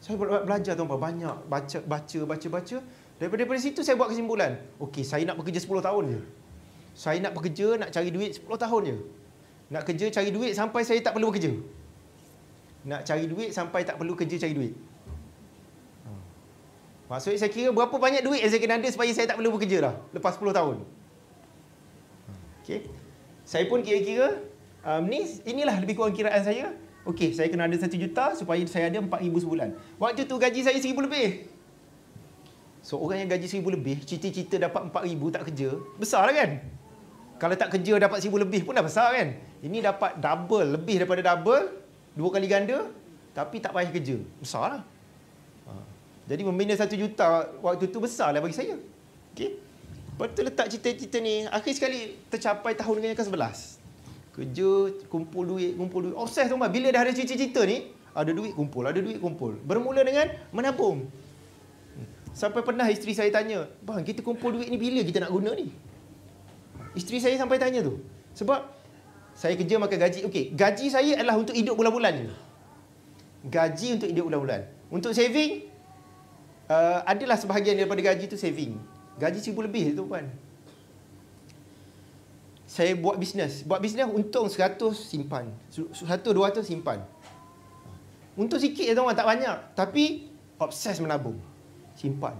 Saya belajar tuan-tuan, banyak baca. Daripada situ saya buat kesimpulan. Okey, saya nak bekerja 10 tahun je. Saya nak bekerja, nak cari duit 10 tahun je. Nak kerja cari duit sampai saya tak perlu bekerja. Nak cari duit sampai tak perlu kerja cari duit. Maksudnya saya kira berapa banyak duit yang saya kena ada supaya saya tak perlu bekerja dah lepas 10 tahun. Okey. Saya pun kira-kira inilah lebih kurang kiraan saya. Okey, saya kena ada 1 juta supaya saya ada 4,000 sebulan. Waktu tu gaji saya 1,000 lebih. So, orang yang gaji 1,000 lebih, cita-cita dapat 4,000 tak kerja, besar lah kan? Kalau tak kerja dapat 1,000 lebih pun dah besar kan? Ini dapat double, lebih daripada double, 2 kali ganda, tapi tak payah kerja. Besar lah. Jadi membina 1 juta waktu tu besar lah bagi saya. Okey. Lepas tu letak cita-cita ni, akhir sekali tercapai tahun yang ke-11. Kerja, kumpul duit. Obses tu, bila dah ada cita-cita ni, ada duit kumpul. Bermula dengan menabung. Sampai pernah isteri saya tanya, bang, kita kumpul duit ni bila kita nak guna ni? Isteri saya sampai tanya tu. Sebab saya kerja makan gaji. Okey, gaji saya adalah untuk hidup bulan-bulan je. Gaji untuk hidup bulan-bulan. Untuk saving, adalah sebahagian daripada gaji tu saving. Gaji 1,000 lebih tu kan. Saya buat bisnes. Untung 100 simpan. 100-200 simpan. Untung sikit je tuan, tak banyak. Tapi obses menabung. Simpan.